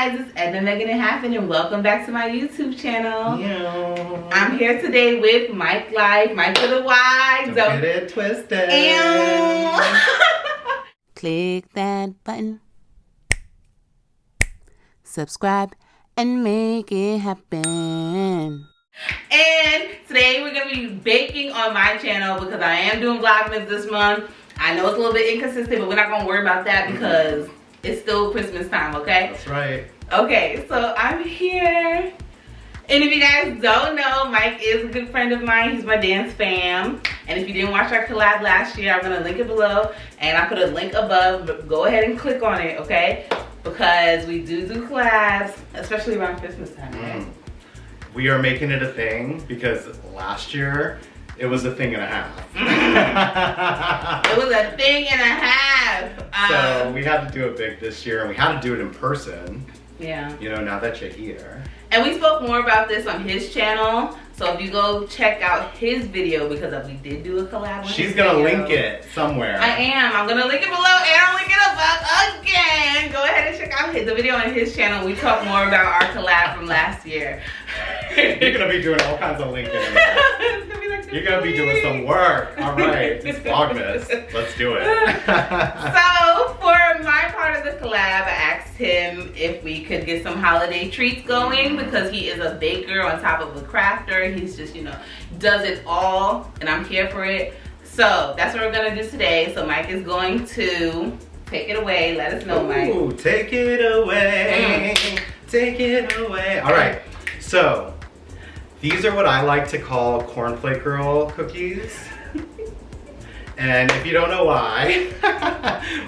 guys, it's Edna, Megan, and Happen, and welcome back to my YouTube channel. Ew. I'm here today with Myke Lyfe, Myke with a Y. Don't get it twisted. Ew. Click that button, subscribe, and make it happen. And today we're going to be baking on my channel because I am doing Vlogmas this month. I know it's a little bit inconsistent, but we're not going to worry about that because it's still Christmas time, okay? That's right. Okay, so I'm here. And if you guys don't know, Myke is a good friend of mine. He's my dance fam. And if you didn't watch our collab last year, I'm going to link it below. And I put a link above, but go ahead and click on it, okay? Because we do collabs, especially around Christmas time, right? We are making it a thing because last year, it was a thing and a half. It was a thing and a half. So we had to do it big this year, and we had to do it in person. Yeah. You know, now that you're here. And we spoke more about this on his channel. So if you go check out his video, because we did do a collab with She's gonna link it somewhere. I am. I'm gonna link it below and I'll link it above again. Go ahead and check out the video on his channel. We talk more about our collab from last year. You're gonna be doing all kinds of linking. You're gonna be doing some work. All right, it's Vlogmas. Let's do it. So for my part of the collab, I asked him if we could get some holiday treats going because he is a baker on top of a crafter. He's just, you know, does it all, and I'm here for it. So that's what we're gonna do today. So Myke is going to take it away. Let us know, Myke. Ooh, take it away. Take it away. All right. So these are what I like to call Cornflake Girl cookies. And if you don't know why,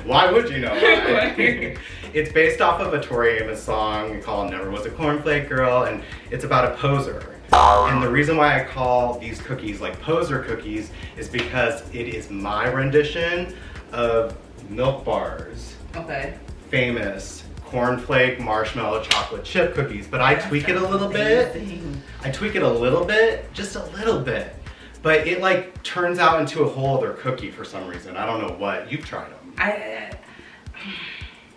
why would you know why? It's based off of a Tori Amos song called Never Was a Cornflake Girl, and it's about a poser. And the reason why I call these cookies like poser cookies is because it is my rendition of Milk Bar's famous cornflake marshmallow chocolate chip cookies, but I tweak it a little bit. I tweak it a little bit, just a little bit. But it like turns out into a whole other cookie for some reason. I don't know what. You've tried them.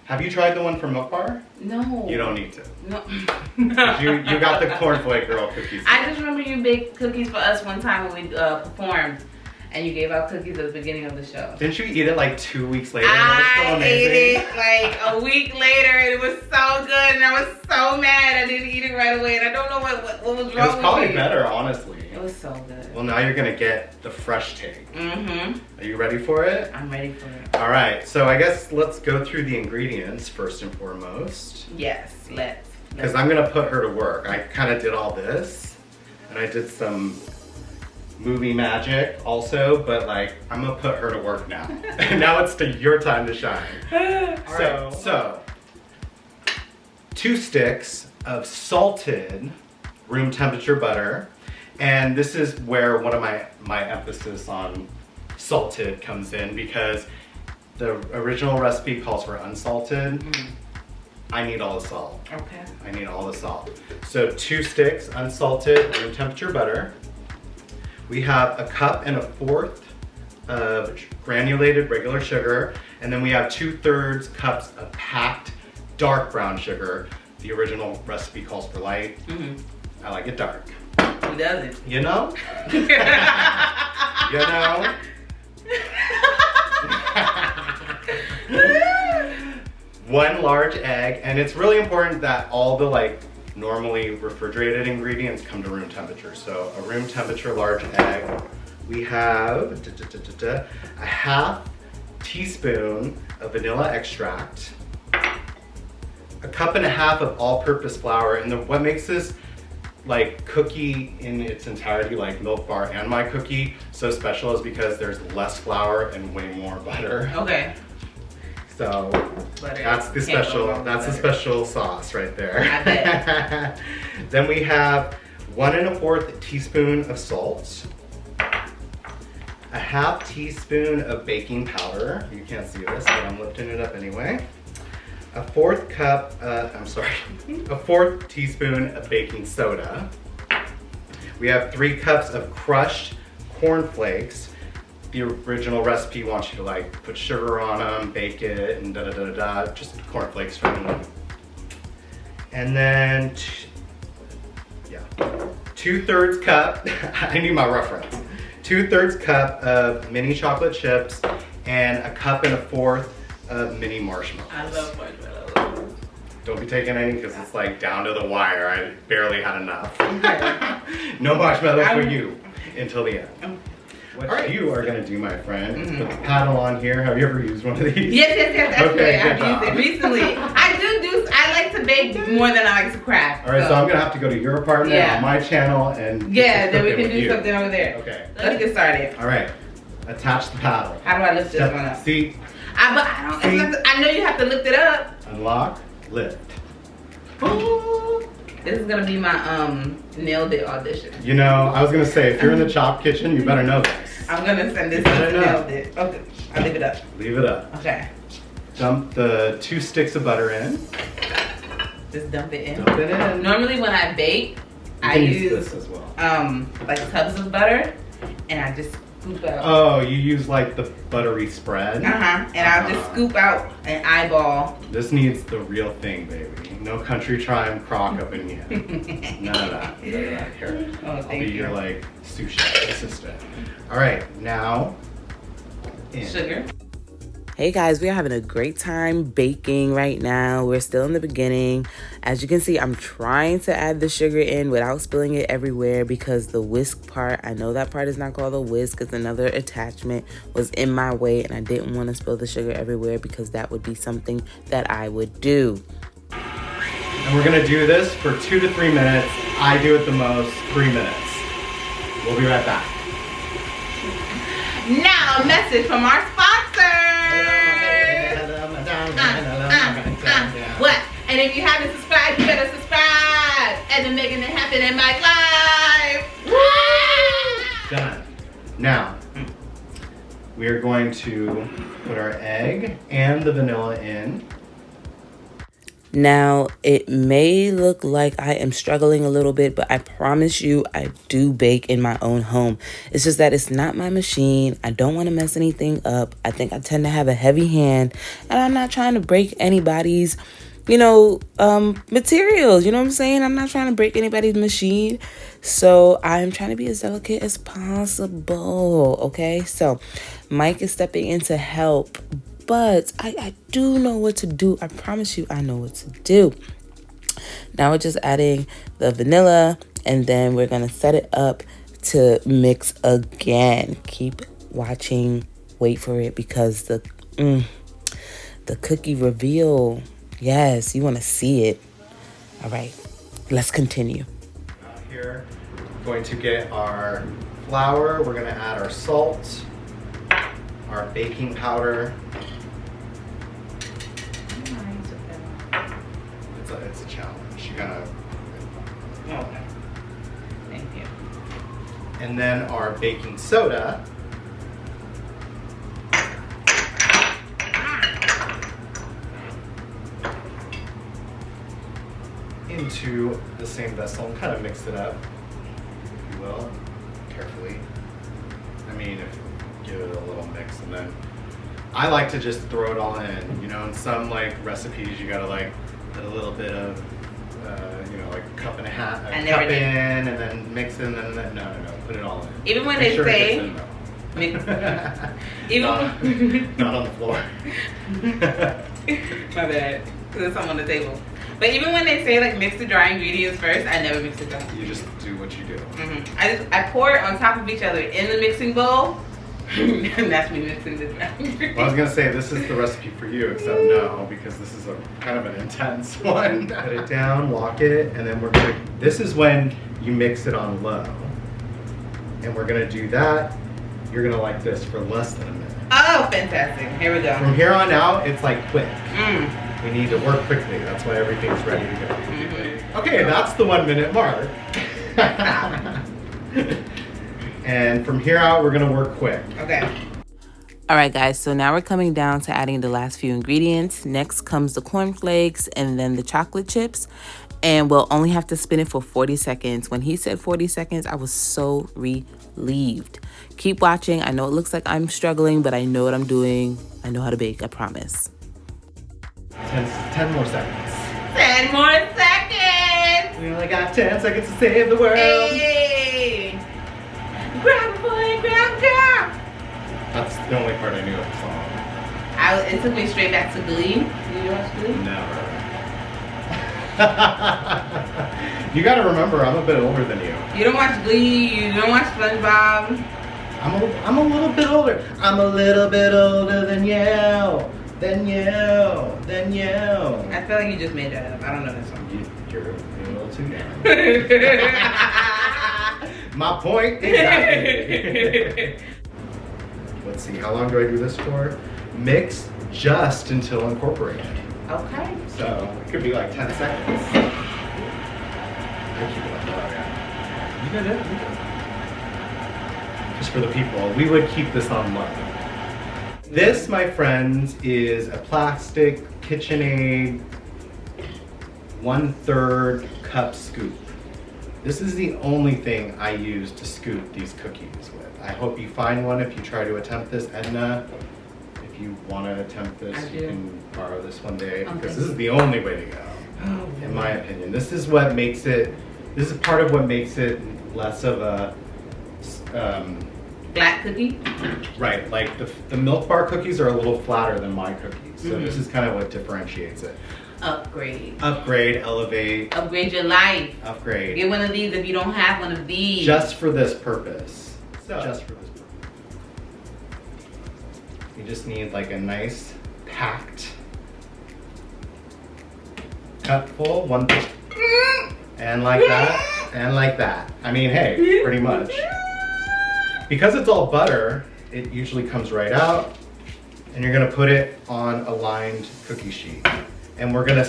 Have you tried the one from Milk Bar? No. You don't need to. No. you got the Cornflake Girl cookies. I just remember you baked cookies for us one time when we performed. And you gave out cookies at the beginning of the show. Didn't you eat it like 2 weeks later? I ate it like a week later and it was so good and I was so mad I didn't eat it right away and I don't know what was wrong with me. It was probably better, honestly. It was so good. Well, now you're gonna get the fresh take. Mm-hmm. Are you ready for it? I'm ready for it. All right, so I guess let's go through the ingredients first and foremost. Yes, let's. Because I'm gonna put her to work. I kind of did all this and I did some movie magic also, but like I'm gonna put her to work now. Now it's your time to shine. So 2 sticks of salted room temperature butter, and this is where one of my emphasis on salted comes in because the original recipe calls for unsalted. I need all the salt. Okay. I need all the salt. So 2 sticks unsalted room temperature butter. We have 1 1/4 cups of granulated regular sugar, and then we have 2/3 cups of packed dark brown sugar. The original recipe calls for light. I like it dark. Who doesn't? You know? You know? 1 large egg, and it's really important that all the like normally refrigerated ingredients come to room temperature. So a room temperature large egg. We have a 1/2 teaspoon of vanilla extract, 1.5 cups of all-purpose flour, and what makes this like cookie in its entirety, like Milk Bar and my cookie, so special is because there's less flour and way more butter. Okay. So butter. That's the special sauce right there. I bet. Then we have 1 1/4 teaspoon of salt, 1/2 teaspoon of baking powder. You can't see this, but I'm lifting it up anyway. A 1/4 teaspoon of baking soda. We have 3 cups of crushed corn flakes. The original recipe wants you to like put sugar on them, bake it, and just cornflakes from them. And then, 2/3 cup, I need my reference. 2/3 cup of mini chocolate chips and 1.25 cups of mini marshmallows. I love marshmallows. Don't be taking any because it's like down to the wire. I barely had enough. No marshmallows for you until the end. What you are going to do, my friend, is put the paddle on here. Have you ever used one of these? Yes, actually, Okay, I've used it recently. I like to bake more than I like to craft. All right, so I'm going to have to go to your apartment on my channel and then we can do something over there. Okay. Let's get started. All right, attach the paddle. How do I lift this one up? See? I know you have to lift it up. Unlock, lift. This is gonna be my nailed it audition. You know, I was gonna say, if you're in the chop kitchen, you better know this. I'm gonna send this to nailed it. Okay, I'll leave it up. Leave it up. Okay. Dump the 2 sticks of butter in. Just dump it in. Dump it in. Normally when I bake, I use this as well. like tubs of butter, and I just scoop out. Oh, you use like the buttery spread? And I'll just scoop out an eyeball. This needs the real thing, baby. No country trying crock up in here. None of that. Here. I'll be your like sushi assistant. All right, now sugar. Hey guys, we are having a great time baking right now. We're still in the beginning. As you can see, I'm trying to add the sugar in without spilling it everywhere because the whisk part, I know that part is not called a whisk, it's another attachment, was in my way and I didn't want to spill the sugar everywhere because that would be something that I would do. And we're gonna do this for 2 to 3 minutes. I do it the most, 3 minutes. We'll be right back. Now, a message from our sponsor. What? And if you haven't subscribed, you better subscribe. And then making it happen in Myke Lyfe. Done. Now, we are going to put our egg and the vanilla in. Now, it may look like I am struggling a little bit, but I promise you I do bake in my own home. It's just that it's not my machine. I don't want to mess anything up. I think I tend to have a heavy hand, and I'm not trying to break anybody's, materials. You know what I'm saying? I'm not trying to break anybody's machine. So I'm trying to be as delicate as possible, okay? So Myke is stepping in to help. But I do know what to do. I promise you I know what to do. Now we're just adding the vanilla and then we're going to set it up to mix again. Keep watching. Wait for it because the cookie reveal. Yes, you want to see it. All right, let's continue. Here, we're going to get our flour. We're going to add our salt, our baking powder. It's a challenge. You gotta. Okay. Thank you. And then our baking soda. Into the same vessel and kind of mix it up, if you will, carefully. I mean, if you give it a little mix, and then I like to just throw it all in. You know, in some like recipes, you gotta like put a little bit of, like a cup and a half, in, and then mix it, and then no, put it all in. Even when they say, mix not on the floor. My bad, because it's on the table. But even when they say like mix the dry ingredients first, I never mix it dry. You just do what you do. I pour it on top of each other in the mixing bowl. And that's me mixing the dry ingredients. Well, I was gonna say this is the recipe for you, except no, because this is a kind of an intense one. Put it down, lock it, and then we're gonna. This is when you mix it on low, and we're gonna do that. You're gonna like this for less than a minute. Oh, fantastic! Here we go. From here on out, it's like quick. We need to work quickly. That's why everything's ready to go. Okay, that's the 1 minute mark. And from here out, we're gonna work quick. Okay. All right, guys, so now we're coming down to adding the last few ingredients. Next comes the cornflakes and then the chocolate chips. And we'll only have to spin it for 40 seconds. When he said 40 seconds, I was so relieved. Keep watching. I know it looks like I'm struggling, but I know what I'm doing. I know how to bake, I promise. 10 more seconds. 10 more seconds. only got 10 seconds to save the world. Hey! Grab a boy, grab a girl! That's the only part I knew of the song. It took me straight back to Glee. Did you watch Glee? Never. You gotta remember, I'm a bit older than you. You don't watch Glee, you don't watch SpongeBob. I'm a little bit older. I'm a little bit older than you. Than you. Than you. I feel like you just made that up. I don't know that song. You're a little too young. My point exactly. Let's see, how long do I do this for? Mix just until incorporated. Okay. So it could be like 10 seconds. You did it. Just for the people, we would keep this on low. This, my friends, is a plastic KitchenAid 1/3 cup scoop. This is the only thing I use to scoop these cookies with. I hope you find one if you try to attempt this, Edna. If you want to attempt this, you can borrow this one day because this is the only way to go, in my opinion. This is what makes it. This is part of what makes it less of a flat cookie. Right, like the Milk Bar cookies are a little flatter than my cookies, so this is kind of what differentiates it. Upgrade. Upgrade, elevate. Upgrade your life. Upgrade. Get one of these if you don't have one of these. Just for this purpose. Just for this purpose. You just need like a nice packed cupful, one, and like that, and like that. I mean, hey, pretty much. Because it's all butter, it usually comes right out, and you're gonna put it on a lined cookie sheet. And we're gonna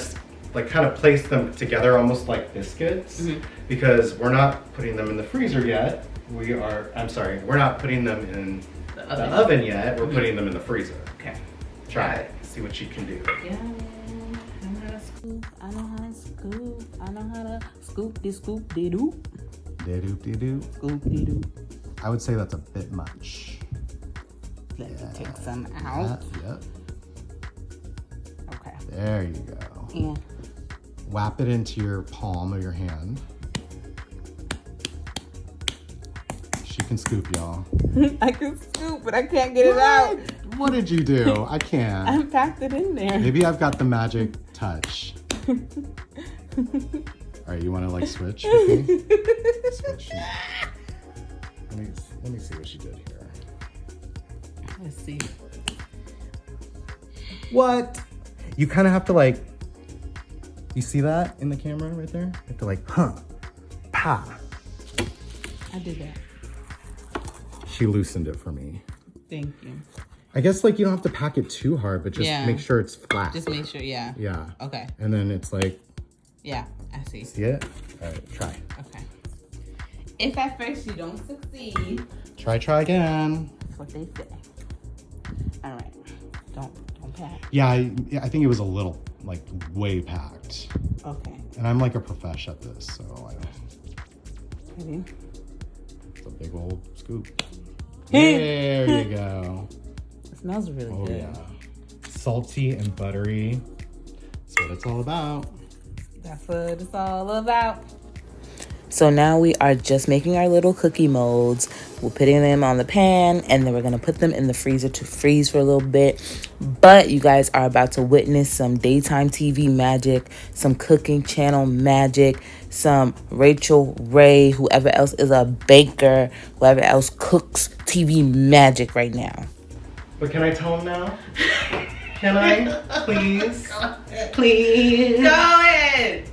like kind of place them together almost like biscuits, because we're not putting them in the freezer yet. We're not putting them in the oven yet. We're putting them in the freezer. Okay. Try it, see what you can do. Yeah. I know how to scoop. I know how to scoop. I know how to scoop de scoop de doo. De doop de doo. Scoop de doo. I would say that's a bit much. Let me take some out. Yep. Okay. There you go. And Wrap it into your palm of your hand. She can scoop, y'all. I can scoop, but I can't get it out. What did you do? I can't. I packed it in there. Maybe I've got the magic touch. All right, you want to like switch with me? Switch. Let me see what she did here. Let's see. What? You kind of have to like, you see that in the camera right there? You have to like, pa. I did that. She loosened it for me. Thank you. I guess like you don't have to pack it too hard, but just make sure it's flat. Just make sure, yeah. Yeah. Okay. And then it's like. Yeah, I see. See it? All right, try. Okay. If at first you don't succeed. Try again. That's what they say. All right. Don't pack. Yeah, I think it was a little, like, way packed. Okay. And I'm like a profesh at this, so I don't. Ready? It's a big old scoop. There you go. It smells really good. Yeah. Salty and buttery. That's what it's all about. That's what it's all about. So now we are just making our little cookie molds. We're putting them on the pan, and then we're going to put them in the freezer to freeze for a little bit. But you guys are about to witness some daytime TV magic, some cooking channel magic, some Rachel Ray, whoever else is a baker, whoever else cooks TV magic right now. But can I tell them now? Can I? Please? Please? Go ahead.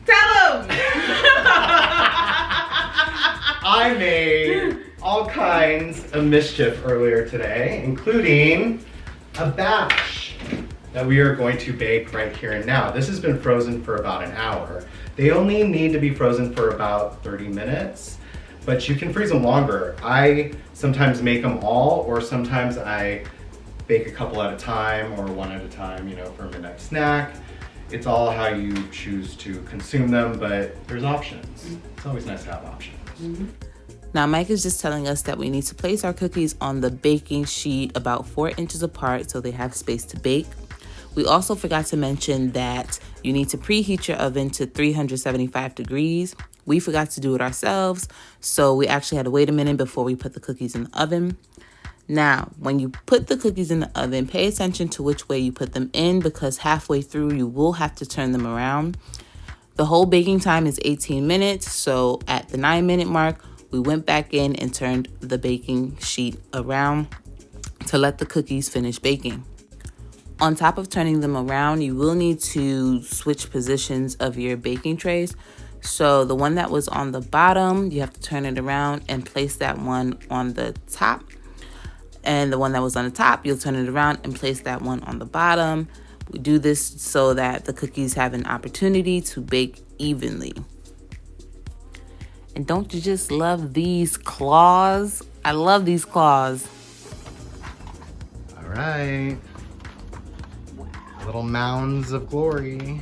Tell them. I made all kinds of mischief earlier today, including a batch that we are going to bake right here and now. This has been frozen for about an hour. They only need to be frozen for about 30 minutes, but you can freeze them longer. I sometimes make them all, or sometimes I bake a couple at a time or one at a time, you know, for a midnight snack. It's all how you choose to consume them, but there's options. It's always nice to have options. Now, Myke is just telling us that we need to place our cookies on the baking sheet about 4 inches apart so they have space to bake. We also forgot to mention that you need to preheat your oven to 375 degrees. We forgot to do it ourselves, so we actually had to wait a minute before we put the cookies in the oven. Now, when you put the cookies in the oven, pay attention to which way you put them in, because halfway through you will have to turn them around. The whole baking time is 18 minutes, so at the 9-minute mark, we went back in and turned the baking sheet around to let the cookies finish baking. On top of turning them around, you will need to switch positions of your baking trays. So the one that was on the bottom, you have to turn it around and place that one on the top. And the one that was on the top, you'll turn it around and place that one on the bottom. We do this so that the cookies have an opportunity to bake evenly. And don't you just love these claws? I love these claws. All right. Little mounds of glory.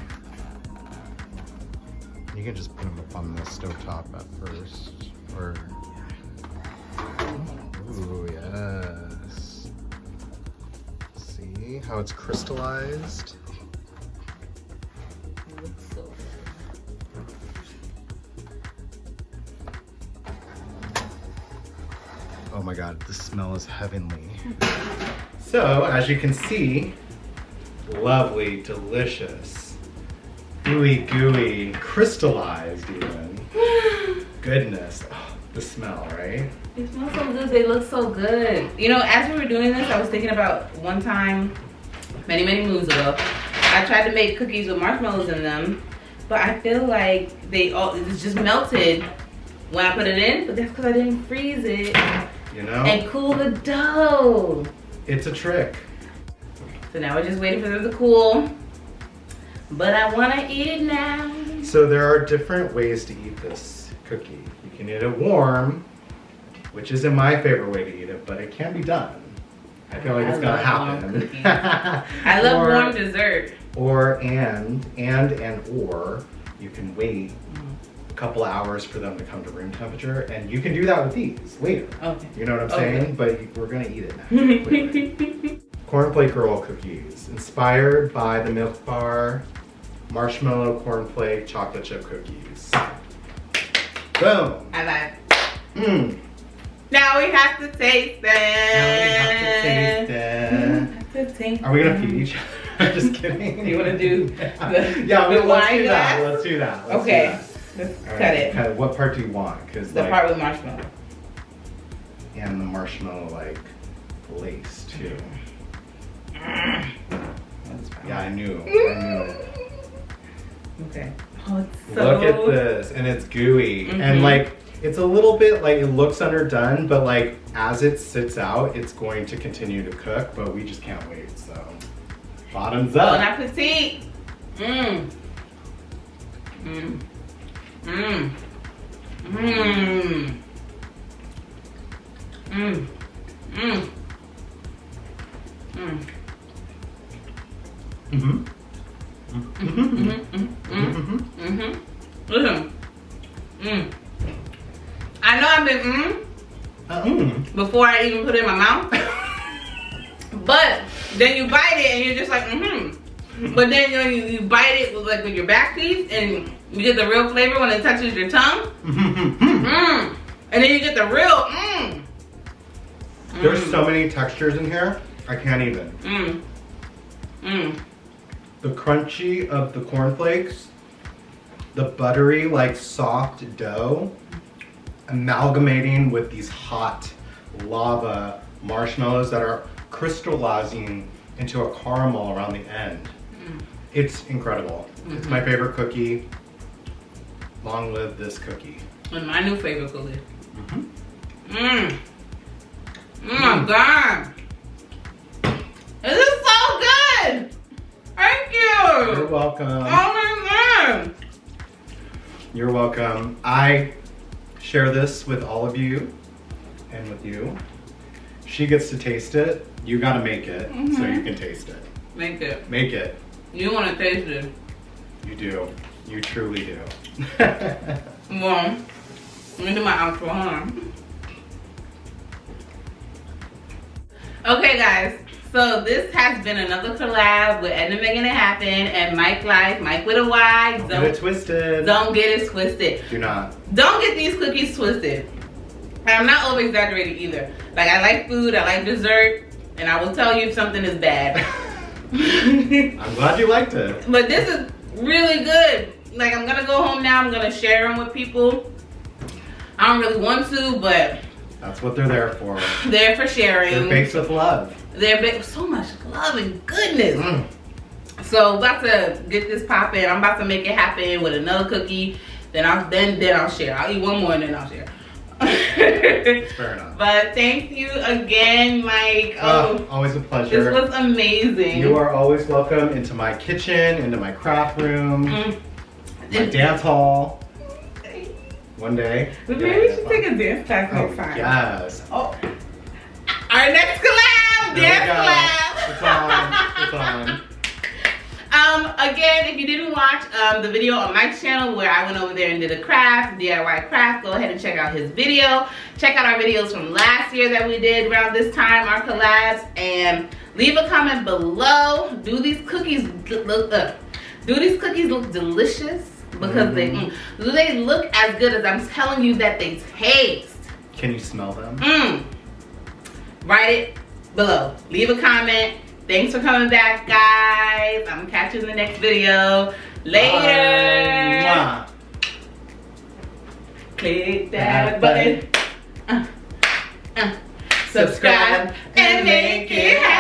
You can just put them up on the stovetop at first. Or, ooh, yes. See how it's crystallized? It looks so good. Oh my God, the smell is heavenly. So, as you can see, lovely, delicious, gooey, crystallized even. Goodness, oh, the smell, right? It smells so good. They look so good. You know, as we were doing this, I was thinking about one time, many moons ago, I tried to make cookies with marshmallows in them, but I feel like it's just melted when I put it in, but that's because I didn't freeze it. You know? And cool the dough. It's a trick. So now we're just waiting for them to cool. But I want to eat it now. So there are different ways to eat this cookie. You can eat it warm, which isn't my favorite way to eat it, but it can be done. I feel like it's gonna happen. I love warm dessert. Or you can wait a couple hours for them to come to room temperature, and you can do that with these later. Okay. You know what I'm saying? But we're gonna eat it now. Cornflake Girl cookies, inspired by the Milk Bar marshmallow cornflake chocolate chip cookies. Boom. I like. Mmm. Now we have to taste them. Are we gonna feed each other? Just kidding. You wanna do the wine glass? Let's do that. Okay. Let's cut it. What part do you want? Because the part with marshmallow. And the marshmallow like lace too. Yeah, I knew it. Okay. Oh, it's so... Look at this, and it's gooey, and like it's a little bit like it looks underdone, but like as it sits out, it's going to continue to cook. But we just can't wait. So, bottoms up. Bon appetit. Mmm. Mmm. Mmm. Mmm. Mmm. Mmm. Mmm. Mhm. Listen. I know I've been before I even put it in my mouth. But then you bite it and you're just like But then you bite it with your back teeth and you get the real flavor when it touches your tongue. And then you get the real There's so many textures in here. I can't even. The crunchy of the cornflakes, the buttery, like soft dough, amalgamating with these hot lava marshmallows that are crystallizing into a caramel around the end. It's incredible. It's my favorite cookie. Long live this cookie. And my new favorite cookie. Oh my God. This is so good. Thank you. You're welcome. Oh my God. You're welcome. I share this with all of you and with you. She gets to taste it. You gotta make it so you can taste it. Make it. Make it. You want to taste it. You do. You truly do. Well, let me do my outro. Hold on. Okay, guys. So this has been another collab with Edna Making It Happen and Myke Lyfe, Myke with a Y. Don't get it twisted. Don't get it twisted. Do not. Don't get these cookies twisted. And I'm not over exaggerating either. Like, I like food, I like dessert, and I will tell you if something is bad. I'm glad you liked it. But this is really good. Like, I'm gonna go home now, I'm gonna share them with people. I don't really want to, but that's what they're there for. They're for sharing. They're baked with love. They're baked with so much love and goodness. So about to get this popping. I'm about to make it happen with another cookie. Then I'll share. I'll eat one more and then I'll share. Fair enough. But thank you again, Myke. Oh, always a pleasure. This was amazing. You are always welcome into my kitchen, into my craft room, my dance hall. One day. Maybe we should take a dance class next time. Yes. Oh. Our next collab! Dance collab! It's on. Again, if you didn't watch the video on Myke's channel where I went over there and did a craft, DIY craft, go ahead and check out his video. Check out our videos from last year that we did around this time, our collabs, and leave a comment below. Do these cookies look delicious? Because do they look as good as I'm telling you that they taste? Can you smell them? Write it below. Leave a comment. Thanks for coming back, guys. I'm gonna catch you in the next video. Later. Bye. Click that button. Subscribe and make it happen.